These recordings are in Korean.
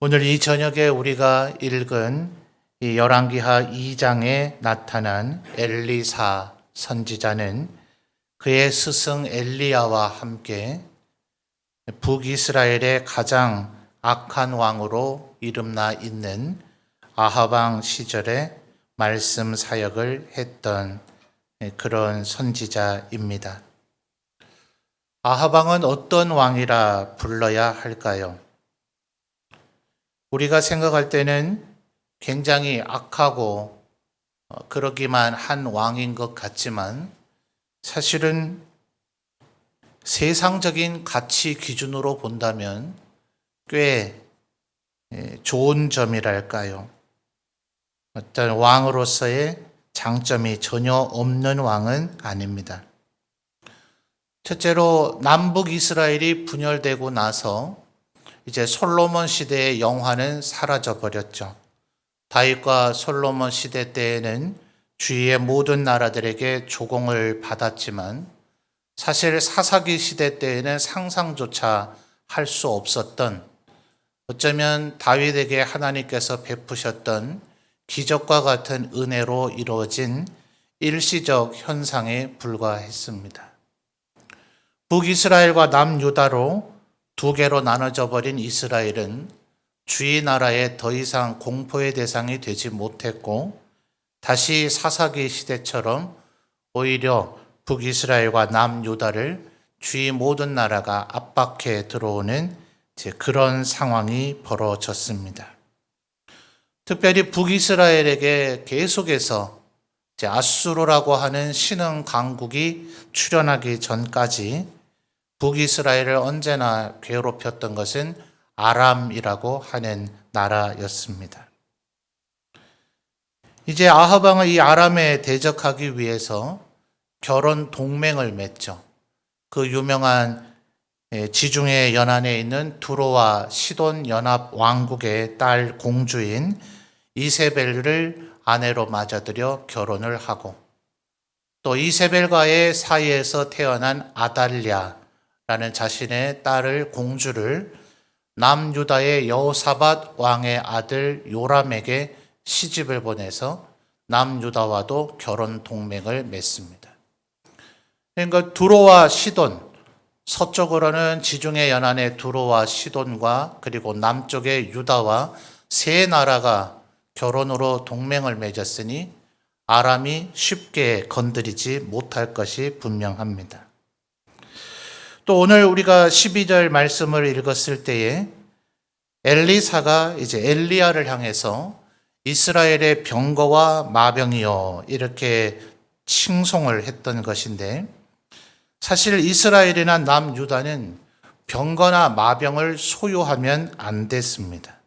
오늘 이 저녁에 우리가 읽은 이 열왕기하 2장에 나타난 엘리사 선지자는 그의 스승 엘리야와 함께 북이스라엘의 가장 악한 왕으로 이름나 있는 아합 왕 시절에 말씀 사역을 했던 그런 선지자입니다. 아합 왕은 어떤 왕이라 불러야 할까요? 우리가 생각할 때는 굉장히 악하고 그러기만 한 왕인 것 같지만 사실은 세상적인 가치 기준으로 본다면 꽤 좋은 점이랄까요? 어떤 왕으로서의 장점이 전혀 없는 왕은 아닙니다. 첫째로 남북 이스라엘이 분열되고 나서 이제 솔로몬 시대의 영화는 사라져 버렸죠. 다윗과 솔로몬 시대 때에는 주위의 모든 나라들에게 조공을 받았지만 사실 사사기 시대 때에는 상상조차 할 수 없었던, 어쩌면 다윗에게 하나님께서 베푸셨던 기적과 같은 은혜로 이루어진 일시적 현상에 불과했습니다. 북이스라엘과 남유다로 두 개로 나눠져 버린 이스라엘은 주위 나라에 더 이상 공포의 대상이 되지 못했고 다시 사사기 시대처럼 오히려 북이스라엘과 남유다를 주위 모든 나라가 압박해 들어오는 그런 상황이 벌어졌습니다. 특별히 북이스라엘에게 계속해서 아수르라고 하는 신흥 강국이 출현하기 전까지 북이스라엘을 언제나 괴롭혔던 것은 아람이라고 하는 나라였습니다. 이제 아합 왕은 이 아람에 대적하기 위해서 결혼 동맹을 맺죠. 그 유명한 지중해 연안에 있는 두로와 시돈 연합 왕국의 딸 공주인 이세벨을 아내로 맞아들여 결혼을 하고, 또 이세벨과의 사이에서 태어난 아달랴라는 자신의 딸을 공주를 남유다의 여호사밧 왕의 아들 요람에게 시집을 보내서 남유다와도 결혼 동맹을 맺습니다. 그러니까 두로와 시돈, 서쪽으로는 지중해 연안의 두로와 시돈과 그리고 남쪽의 유다와 세 나라가 결혼으로 동맹을 맺었으니 아람이 쉽게 건드리지 못할 것이 분명합니다. 또 오늘 우리가 12절 말씀을 읽었을 때에 엘리사가 이제 엘리야를 향해서 이스라엘의 병거와 마병이여 이렇게 칭송을 했던 것인데, 사실 이스라엘이나 남유다는 병거나 마병을 소유하면 안 됐습니다.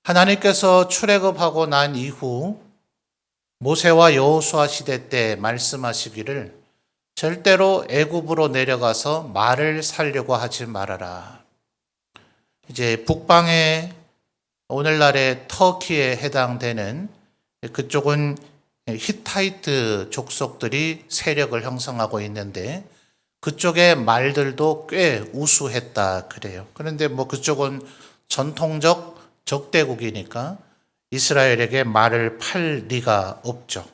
하나님께서 출애굽하고 난 이후 모세와 여호수아 시대 때 말씀하시기를 절대로 애굽으로 내려가서 말을 살려고 하지 말아라. 이제 북방의 오늘날의 터키에 해당되는 그쪽은 히타이트 족속들이 세력을 형성하고 있는데 그쪽의 말들도 꽤 우수했다 그래요. 그런데 그쪽은 전통적 적대국이니까 이스라엘에게 말을 팔 리가 없죠.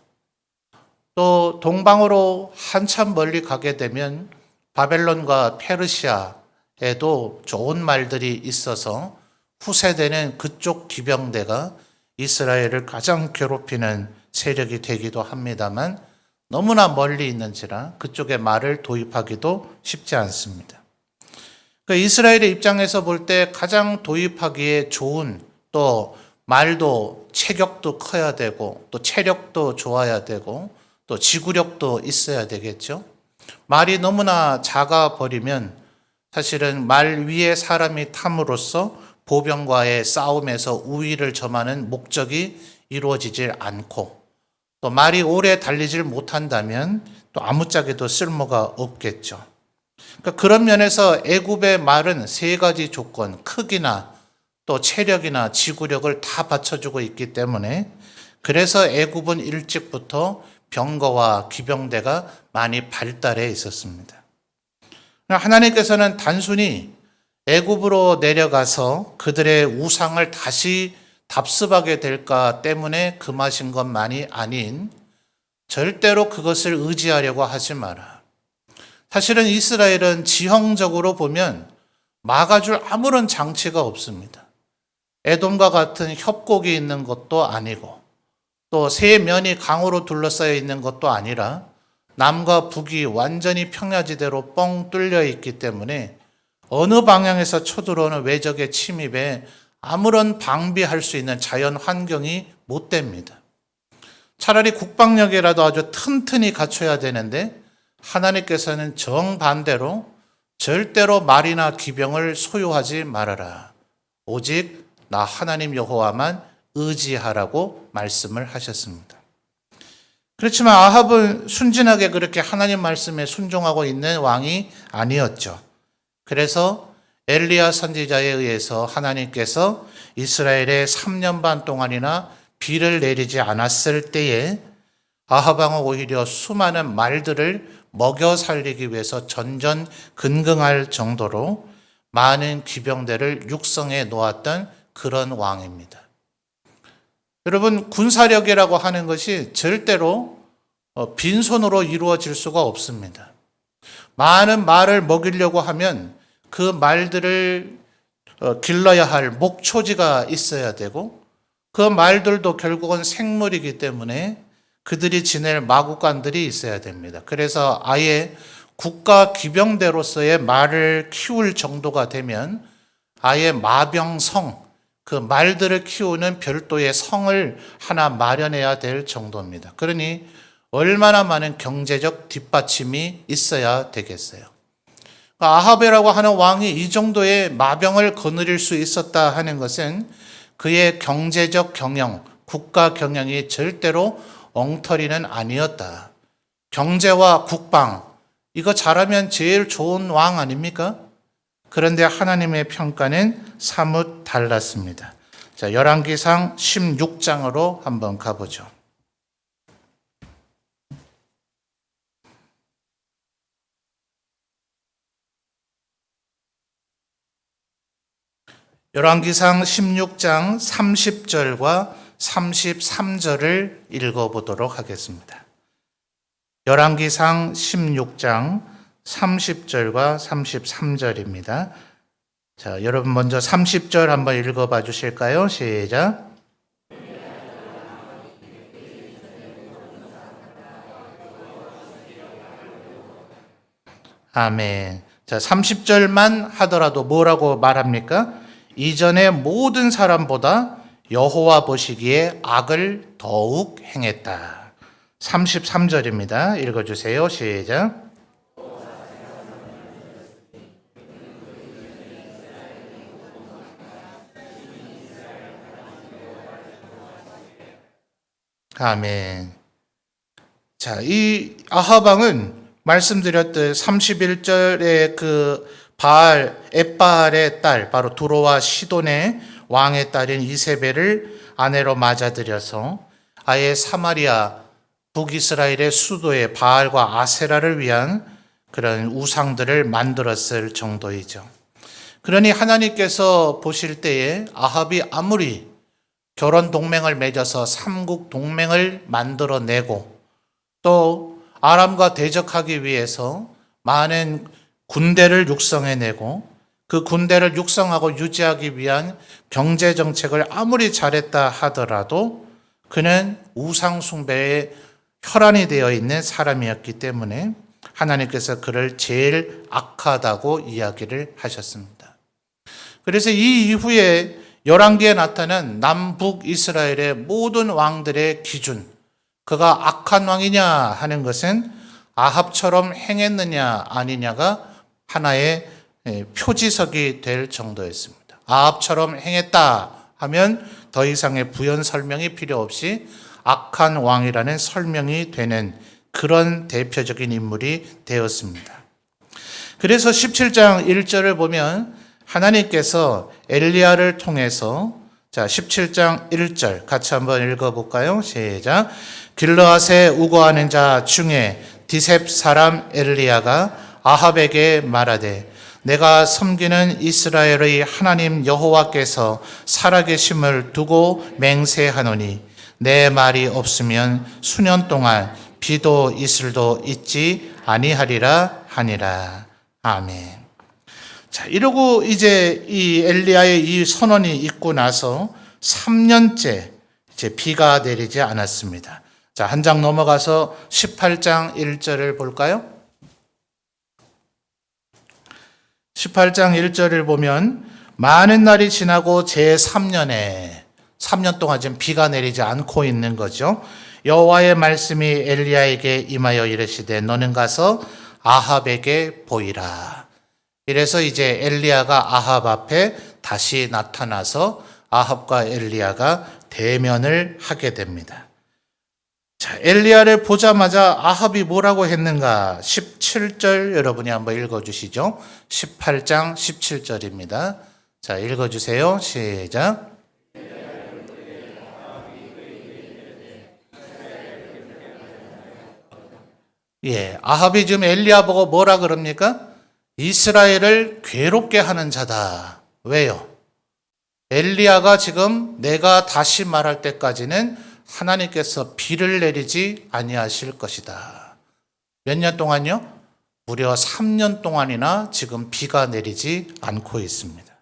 또 동방으로 한참 멀리 가게 되면 바벨론과 페르시아에도 좋은 말들이 있어서 후세대는 그쪽 기병대가 이스라엘을 가장 괴롭히는 세력이 되기도 합니다만 너무나 멀리 있는지라 그쪽의 말을 도입하기도 쉽지 않습니다. 그러니까 이스라엘의 입장에서 볼 때 가장 도입하기에 좋은, 또 말도 체격도 커야 되고 또 체력도 좋아야 되고 또 지구력도 있어야 되겠죠. 말이 너무나 작아 버리면 사실은 말 위에 사람이 탐으로써 보병과의 싸움에서 우위를 점하는 목적이 이루어지질 않고, 또 말이 오래 달리질 못한다면 또 아무짝에도 쓸모가 없겠죠. 그러니까 그런 면에서 애굽의 말은 세 가지 조건, 크기나 또 체력이나 지구력을 다 받쳐주고 있기 때문에 그래서 애굽은 일찍부터 병거와 기병대가 많이 발달해 있었습니다. 하나님께서는 단순히 애굽으로 내려가서 그들의 우상을 다시 답습하게 될까 때문에 금하신 것만이 아닌 절대로 그것을 의지하려고 하지 마라. 사실은 이스라엘은 지형적으로 보면 막아줄 아무런 장치가 없습니다. 에돔과 같은 협곡이 있는 것도 아니고 또 세 면이 강으로 둘러싸여 있는 것도 아니라 남과 북이 완전히 평야지대로 뻥 뚫려 있기 때문에 어느 방향에서 쳐들어오는 외적의 침입에 아무런 방비할 수 있는 자연 환경이 못 됩니다. 차라리 국방력이라도 아주 튼튼히 갖춰야 되는데 하나님께서는 정반대로 절대로 말이나 기병을 소유하지 말아라. 오직 나 하나님 여호와만 의지하라고 말씀을 하셨습니다. 그렇지만 아합은 순진하게 그렇게 하나님 말씀에 순종하고 있는 왕이 아니었죠. 그래서 엘리야 선지자에 의해서 하나님께서 이스라엘에 3년 반 동안이나 비를 내리지 않았을 때에 아합 왕은 오히려 수많은 말들을 먹여 살리기 위해서 전전긍긍할 정도로 많은 기병대를 육성해 놓았던 그런 왕입니다. 여러분, 군사력이라고 하는 것이 절대로 빈손으로 이루어질 수가 없습니다. 많은 말을 먹이려고 하면 그 말들을 길러야 할 목초지가 있어야 되고 그 말들도 결국은 생물이기 때문에 그들이 지낼 마구간들이 있어야 됩니다. 그래서 아예 국가 기병대로서의 말을 키울 정도가 되면 아예 마병성, 그 말들을 키우는 별도의 성을 하나 마련해야 될 정도입니다. 그러니 얼마나 많은 경제적 뒷받침이 있어야 되겠어요. 아합이라고 하는 왕이 이 정도의 마병을 거느릴 수 있었다 하는 것은 그의 경제적 경영, 국가 경영이 절대로 엉터리는 아니었다. 경제와 국방, 이거 잘하면 제일 좋은 왕 아닙니까? 그런데 하나님의 평가는 사뭇 달랐습니다. 자, 열왕기상 16장으로 한번 가보죠. 열왕기상 16장 30절과 33절을 읽어보도록 하겠습니다. 열왕기상 16장 30절과 33절입니다. 자, 여러분 먼저 30절 한번 읽어봐 주실까요? 시작. 아멘. 자, 30절만 하더라도 뭐라고 말합니까? 이전의 모든 사람보다 여호와 보시기에 악을 더욱 행했다. 33절입니다. 읽어주세요. 시작. 아멘. 자, 이 아합 왕은 말씀드렸듯 31절에 그 엣바알의 딸, 바로 두로와 시돈의 왕의 딸인 이세벨을 아내로 맞아들여서 아예 사마리아 북이스라엘의 수도에 바알과 아세라를 위한 그런 우상들을 만들었을 정도이죠. 그러니 하나님께서 보실 때에 아합이 아무리 결혼 동맹을 맺어서 삼국 동맹을 만들어내고 또 아람과 대적하기 위해서 많은 군대를 육성해내고 그 군대를 육성하고 유지하기 위한 경제 정책을 아무리 잘했다 하더라도 그는 우상 숭배에 혈안이 되어 있는 사람이었기 때문에 하나님께서 그를 제일 악하다고 이야기를 하셨습니다. 그래서 이 이후에 열왕기에 나타난 남북 이스라엘의 모든 왕들의 기준, 그가 악한 왕이냐 하는 것은 아합처럼 행했느냐 아니냐가 하나의 표지석이 될 정도였습니다. 아합처럼 행했다 하면 더 이상의 부연 설명이 필요 없이 악한 왕이라는 설명이 되는 그런 대표적인 인물이 되었습니다. 그래서 17장 1절을 보면 하나님께서 엘리야를 통해서, 자, 17장 1절 같이 한번 읽어볼까요? 시작. 길르앗에 우거하는 자 중에 디셉 사람 엘리야가 아합에게 말하되 내가 섬기는 이스라엘의 하나님 여호와께서 살아계심을 두고 맹세하노니 내 말이 없으면 수년 동안 비도 이슬도 있지 아니하리라 하니라. 아멘. 자, 이러고 이제 이 엘리야의 이 선언이 있고 나서 3년째 이제 비가 내리지 않았습니다. 자, 한 장 넘어가서 18장 1절을 볼까요? 18장 1절을 보면 많은 날이 지나고 제3년에 3년 동안 지금 비가 내리지 않고 있는 거죠. 여호와의 말씀이 엘리야에게 임하여 이르시되 너는 가서 아합에게 보이라. 이래서 이제 엘리야가 아합 앞에 다시 나타나서 아합과 엘리야가 대면을 하게 됩니다. 자, 엘리야를 보자마자 아합이 뭐라고 했는가? 17절 여러분이 한번 읽어주시죠. 18장 17절입니다. 자, 읽어주세요. 시작. 예, 아합이 지금 엘리야 보고 뭐라 그럽니까? 이스라엘을 괴롭게 하는 자다. 왜요? 엘리야가 지금 내가 다시 말할 때까지는 하나님께서 비를 내리지 아니하실 것이다. 몇 년 동안요? 무려 3년 동안이나 지금 비가 내리지 않고 있습니다.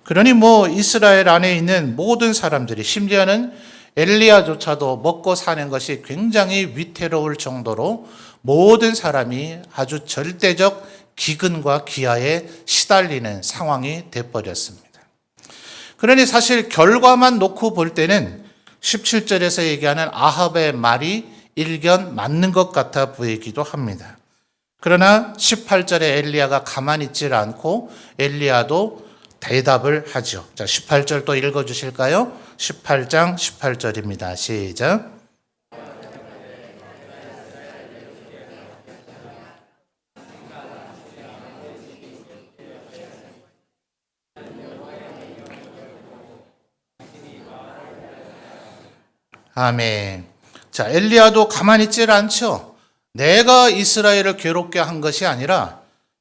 그러니 뭐 이스라엘 안에 있는 모든 사람들이, 심지어는 엘리야조차도 먹고 사는 것이 굉장히 위태로울 정도로 모든 사람이 아주 절대적 기근과 기아에 시달리는 상황이 돼버렸습니다. 그러니 사실 결과만 놓고 볼 때는 17절에서 얘기하는 아합의 말이 일견 맞는 것 같아 보이기도 합니다. 그러나 18절에 엘리야가 가만히 있질 않고 엘리야도 대답을 하죠. 자, 18절 또 읽어주실까요? 18장 18절입니다. 시작. 아멘. 자, 엘리야도 가만히 있질 않죠. 내가 이스라엘을 괴롭게 한 것이 아니라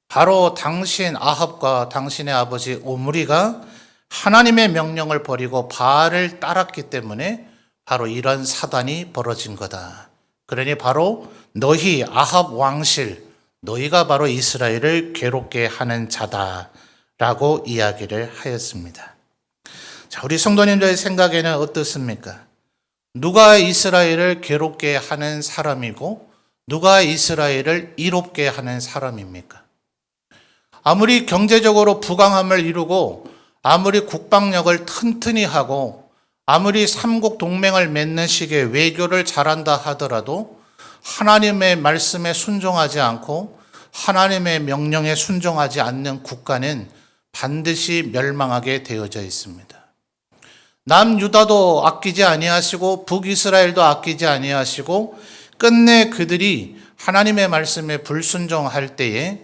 바로 당신 아합과 당신의 아버지 오므리가 하나님의 명령을 버리고 바알을 따랐기 때문에 바로 이런 사단이 벌어진 거다. 그러니 바로 너희 아합 왕실, 너희가 바로 이스라엘을 괴롭게 하는 자다라고 이야기를 하였습니다. 자, 우리 성도님들의 생각에는 어떻습니까? 누가 이스라엘을 괴롭게 하는 사람이고 누가 이스라엘을 이롭게 하는 사람입니까? 아무리 경제적으로 부강함을 이루고 아무리 국방력을 튼튼히 하고 아무리 삼국 동맹을 맺는 식의 외교를 잘한다 하더라도 하나님의 말씀에 순종하지 않고 하나님의 명령에 순종하지 않는 국가는 반드시 멸망하게 되어져 있습니다. 남유다도 아끼지 아니하시고 북이스라엘도 아끼지 아니하시고 끝내 그들이 하나님의 말씀에 불순종할 때에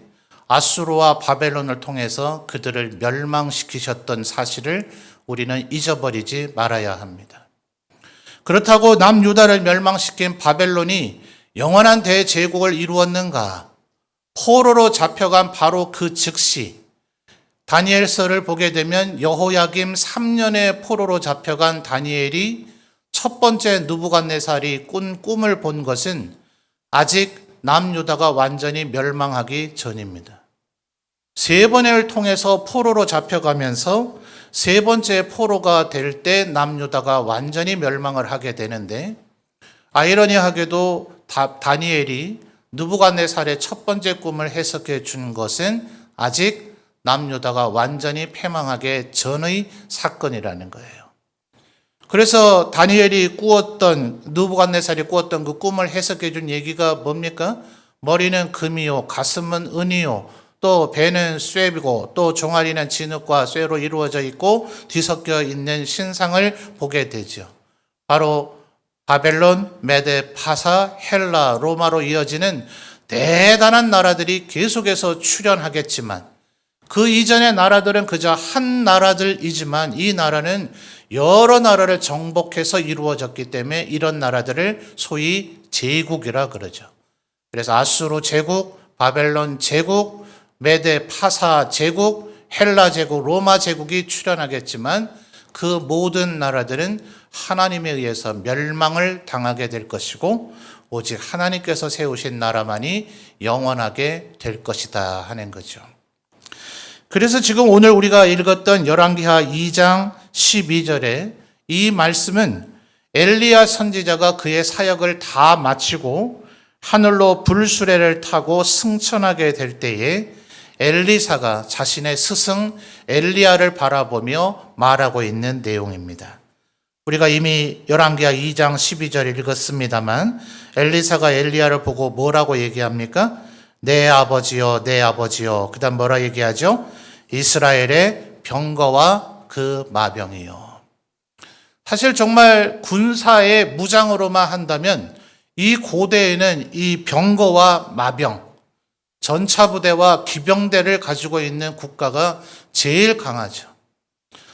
아수르와 바벨론을 통해서 그들을 멸망시키셨던 사실을 우리는 잊어버리지 말아야 합니다. 그렇다고 남유다를 멸망시킨 바벨론이 영원한 대제국을 이루었는가? 포로로 잡혀간 바로 그 즉시 다니엘서를 보게 되면 여호야김 3년의 포로로 잡혀간 다니엘이 첫 번째 느부갓네살이 꾼 꿈을 본 것은 아직 남유다가 완전히 멸망하기 전입니다. 세 번을 통해서 포로로 잡혀가면서 세 번째 포로가 될 때 남유다가 완전히 멸망을 하게 되는데, 아이러니하게도 다니엘이 느부갓네살의 첫 번째 꿈을 해석해 준 것은 아직 남유다가 완전히 패망하기 전의 사건이라는 거예요. 그래서 다니엘이 꾸었던, 느부갓네살이 꾸었던 그 꿈을 해석해 준 얘기가 뭡니까? 머리는 금이요, 가슴은 은이요, 또 배는 쇠이고, 또 종아리는 진흙과 쇠로 이루어져 있고 뒤섞여 있는 신상을 보게 되죠. 바로 바벨론, 메데, 파사, 헬라, 로마로 이어지는 대단한 나라들이 계속해서 출현하겠지만 그 이전의 나라들은 그저 한 나라들이지만 이 나라는 여러 나라를 정복해서 이루어졌기 때문에 이런 나라들을 소위 제국이라 그러죠. 그래서 아수르 제국, 바벨론 제국, 메데 파사 제국, 헬라 제국, 로마 제국이 출현하겠지만 그 모든 나라들은 하나님에 의해서 멸망을 당하게 될 것이고 오직 하나님께서 세우신 나라만이 영원하게 될 것이다 하는 거죠. 그래서 지금 오늘 우리가 읽었던 열왕기하 2장 12절에 이 말씀은 엘리야 선지자가 그의 사역을 다 마치고 하늘로 불수레를 타고 승천하게 될 때에 엘리사가 자신의 스승 엘리야를 바라보며 말하고 있는 내용입니다. 우리가 이미 열왕기하 2장 12절 읽었습니다만 엘리사가 엘리야를 보고 뭐라고 얘기합니까? 내 아버지요, 내 아버지요. 그 다음 뭐라 얘기하죠? 이스라엘의 병거와 그 마병이요. 사실 정말 군사의 무장으로만 한다면 이 고대에는 이 병거와 마병, 전차부대와 기병대를 가지고 있는 국가가 제일 강하죠.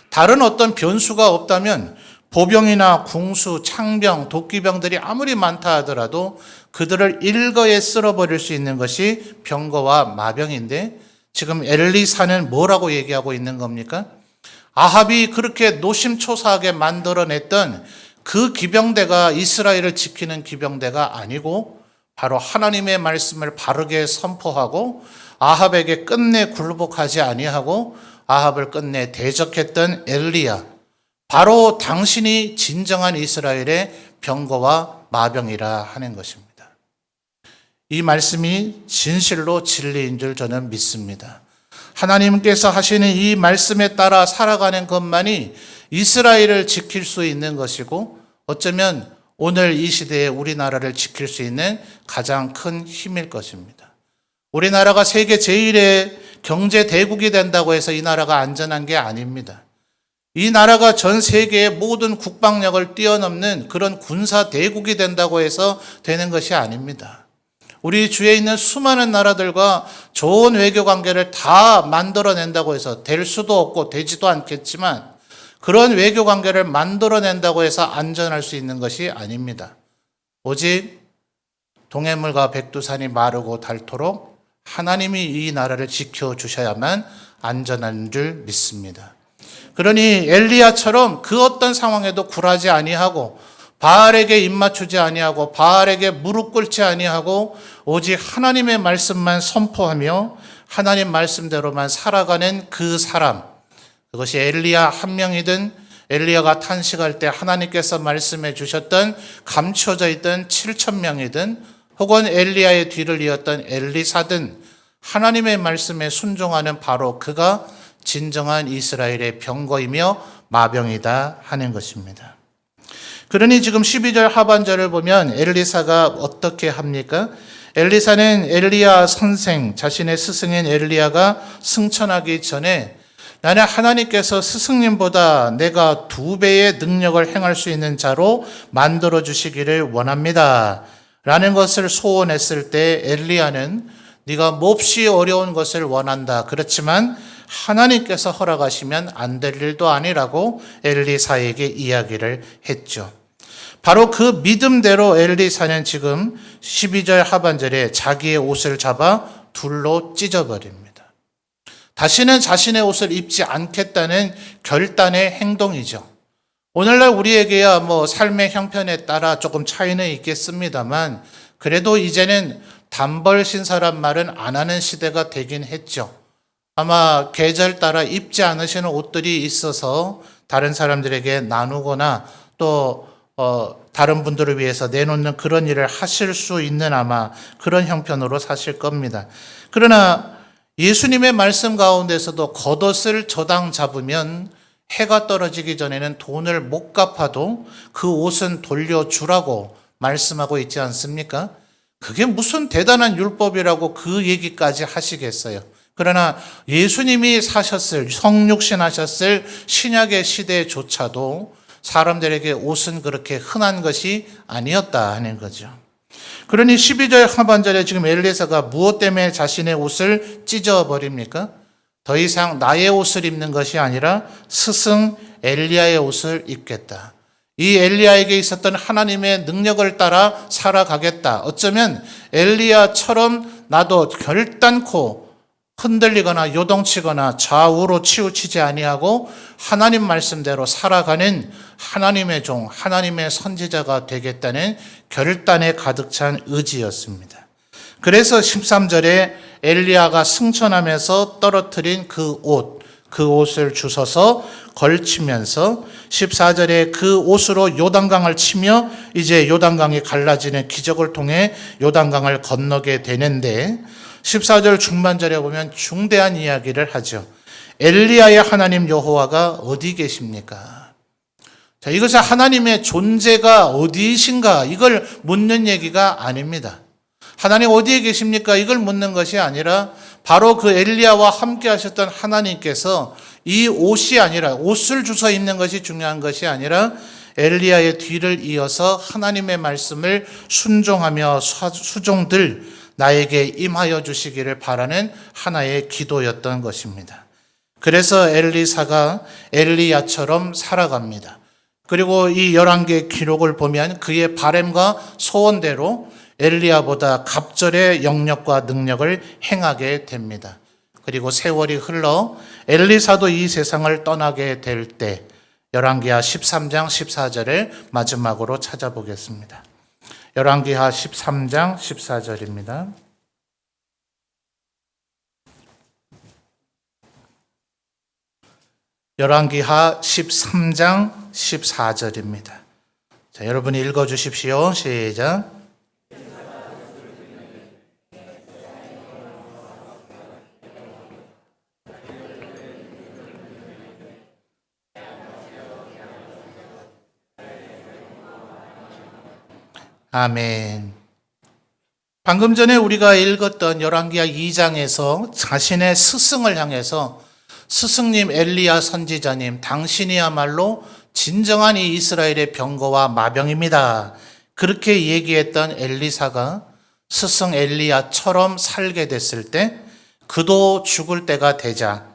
다른 어떤 변수가 없다면 보병이나 궁수, 창병, 도끼병들이 아무리 많다 하더라도 그들을 일거에 쓸어버릴 수 있는 것이 병거와 마병인데 지금 엘리사는 뭐라고 얘기하고 있는 겁니까? 아합이 그렇게 노심초사하게 만들어냈던 그 기병대가 이스라엘을 지키는 기병대가 아니고 바로 하나님의 말씀을 바르게 선포하고 아합에게 끝내 굴복하지 아니하고 아합을 끝내 대적했던 엘리야, 바로 당신이 진정한 이스라엘의 병거와 마병이라 하는 것입니다. 이 말씀이 진실로 진리인 줄 저는 믿습니다. 하나님께서 하시는 이 말씀에 따라 살아가는 것만이 이스라엘을 지킬 수 있는 것이고 어쩌면 오늘 이 시대에 우리나라를 지킬 수 있는 가장 큰 힘일 것입니다. 우리나라가 세계 제1의 경제 대국이 된다고 해서 이 나라가 안전한 게 아닙니다. 이 나라가 전 세계의 모든 국방력을 뛰어넘는 그런 군사 대국이 된다고 해서 되는 것이 아닙니다. 우리 주위에 있는 수많은 나라들과 좋은 외교 관계를 다 만들어낸다고 해서 될 수도 없고 되지도 않겠지만 그런 외교 관계를 만들어낸다고 해서 안전할 수 있는 것이 아닙니다. 오직 동해물과 백두산이 마르고 닳도록 하나님이 이 나라를 지켜주셔야만 안전한 줄 믿습니다. 그러니 엘리야처럼 그 어떤 상황에도 굴하지 아니하고 바알에게 입맞추지 아니하고 바알에게 무릎 꿇지 아니하고 오직 하나님의 말씀만 선포하며 하나님 말씀대로만 살아가는 그 사람, 그것이 엘리야 한 명이든 엘리야가 탄식할 때 하나님께서 말씀해 주셨던 감춰져 있던 7,000명이든 혹은 엘리야의 뒤를 이었던 엘리사든 하나님의 말씀에 순종하는 바로 그가 진정한 이스라엘의 병거이며 마병이다 하는 것입니다. 그러니 지금 12절 하반절을 보면 엘리사가 어떻게 합니까? 엘리사는 엘리야 선생, 자신의 스승인 엘리야가 승천하기 전에 나는 하나님께서 스승님보다 내가 2배의 능력을 행할 수 있는 자로 만들어 주시기를 원합니다. 라는 것을 소원했을 때 엘리야는 네가 몹시 어려운 것을 원한다. 그렇지만 하나님께서 허락하시면 안 될 일도 아니라고 엘리사에게 이야기를 했죠. 바로 그 믿음대로 엘리사는 지금 12절 하반절에 자기의 옷을 잡아 둘로 찢어버립니다. 다시는 자신의 옷을 입지 않겠다는 결단의 행동이죠. 오늘날 우리에게야 삶의 형편에 따라 조금 차이는 있겠습니다만 그래도 이제는 단벌 신사란 말은 안 하는 시대가 되긴 했죠. 아마 계절 따라 입지 않으시는 옷들이 있어서 다른 사람들에게 나누거나 또 다른 분들을 위해서 내놓는 그런 일을 하실 수 있는 아마 그런 형편으로 사실 겁니다. 그러나 예수님의 말씀 가운데서도 겉옷을 저당 잡으면 해가 떨어지기 전에는 돈을 못 갚아도 그 옷은 돌려주라고 말씀하고 있지 않습니까? 그게 무슨 대단한 율법이라고 그 얘기까지 하시겠어요. 그러나 예수님이 사셨을, 성육신 하셨을 신약의 시대조차도 사람들에게 옷은 그렇게 흔한 것이 아니었다 하는 거죠. 그러니 12절 하반절에 지금 엘리사가 무엇 때문에 자신의 옷을 찢어버립니까? 더 이상 나의 옷을 입는 것이 아니라 스승 엘리야의 옷을 입겠다. 이 엘리야에게 있었던 하나님의 능력을 따라 살아가겠다. 어쩌면 엘리야처럼 나도 결단코 흔들리거나 요동치거나 좌우로 치우치지 아니하고 하나님 말씀대로 살아가는 하나님의 종, 하나님의 선지자가 되겠다는 결단에 가득 찬 의지였습니다. 그래서 13절에 엘리야가 승천하면서 떨어뜨린 그 옷을 주워서 걸치면서 14절에 그 옷으로 요단강을 치며 이제 요단강이 갈라지는 기적을 통해 요단강을 건너게 되는데 14절 중반절에 보면 중대한 이야기를 하죠. 엘리야의 하나님 여호와가 어디 계십니까? 자, 이것은 하나님의 존재가 어디이신가 이걸 묻는 얘기가 아닙니다. 하나님 어디에 계십니까? 이걸 묻는 것이 아니라 바로 그 엘리야와 함께 하셨던 하나님께서 이 옷이 아니라 옷을 주워 입는 것이 중요한 것이 아니라 엘리야의 뒤를 이어서 하나님의 말씀을 순종하며 수종들 나에게 임하여 주시기를 바라는 하나의 기도였던 것입니다. 그래서 엘리사가 엘리야처럼 살아갑니다. 그리고 이 11개의 기록을 보면 그의 바램과 소원대로 엘리야보다 갑절의 영역과 능력을 행하게 됩니다. 그리고 세월이 흘러 엘리사도 이 세상을 떠나게 될 때 열왕기하 13장 14절을 마지막으로 찾아보겠습니다. 열왕기하 13장 14절입니다. 열왕기하 13장 14절입니다. 자, 여러분이 읽어 주십시오. 시작. 아멘. 방금 전에 우리가 읽었던 열왕기하 2장에서 자신의 스승을 향해서 스승님 엘리야 선지자님, 당신이야말로 진정한 이 이스라엘의 병거와 마병입니다. 그렇게 얘기했던 엘리사가 스승 엘리야처럼 살게 됐을 때 그도 죽을 때가 되자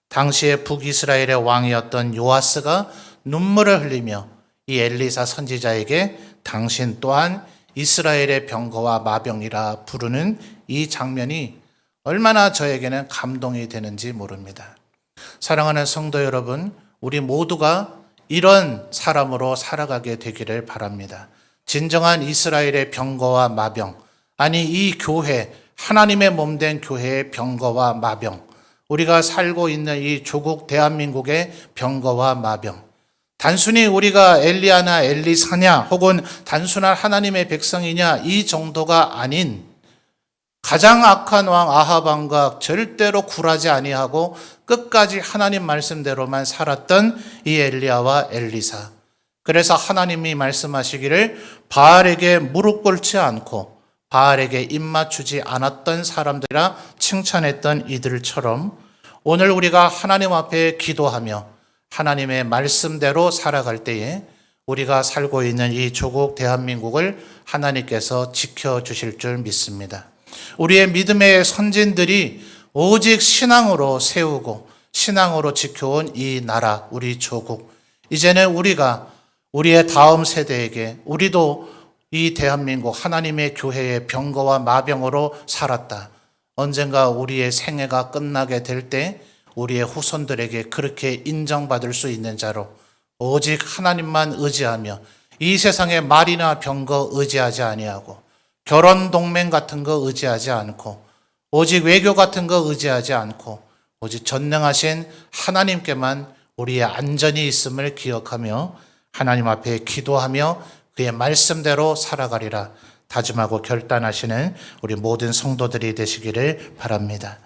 당시의 북이스라엘의 왕이었던 요아스가 눈물을 흘리며 이 엘리사 선지자에게 당신 또한 이스라엘의 병거와 마병이라 부르는 이 장면이 얼마나 저에게는 감동이 되는지 모릅니다. 사랑하는 성도 여러분, 우리 모두가 이런 사람으로 살아가게 되기를 바랍니다. 진정한 이스라엘의 병거와 마병, 아니 이 교회, 하나님의 몸된 교회의 병거와 마병, 우리가 살고 있는 이 조국 대한민국의 병거와 마병, 단순히 우리가 엘리야나 엘리사냐 혹은 단순한 하나님의 백성이냐 이 정도가 아닌 가장 악한 왕 아합 왕과 절대로 굴하지 아니하고 끝까지 하나님 말씀대로만 살았던 이 엘리야와 엘리사. 그래서 하나님이 말씀하시기를 바알에게 무릎 꿇지 않고 바알에게 입 맞추지 않았던 사람들이라 칭찬했던 이들처럼 오늘 우리가 하나님 앞에 기도하며 하나님의 말씀대로 살아갈 때에 우리가 살고 있는 이 조국 대한민국을 하나님께서 지켜주실 줄 믿습니다. 우리의 믿음의 선진들이 오직 신앙으로 세우고 신앙으로 지켜온 이 나라, 우리 조국. 이제는 우리가 우리의 다음 세대에게 우리도 이 대한민국 하나님의 교회의 병거와 마병으로 살았다. 언젠가 우리의 생애가 끝나게 될 때 우리의 후손들에게 그렇게 인정받을 수 있는 자로 오직 하나님만 의지하며 이 세상에 말이나 병거 의지하지 아니하고 결혼 동맹 같은 거 의지하지 않고 오직 외교 같은 거 의지하지 않고 오직 전능하신 하나님께만 우리의 안전이 있음을 기억하며 하나님 앞에 기도하며 그의 말씀대로 살아가리라 다짐하고 결단하시는 우리 모든 성도들이 되시기를 바랍니다.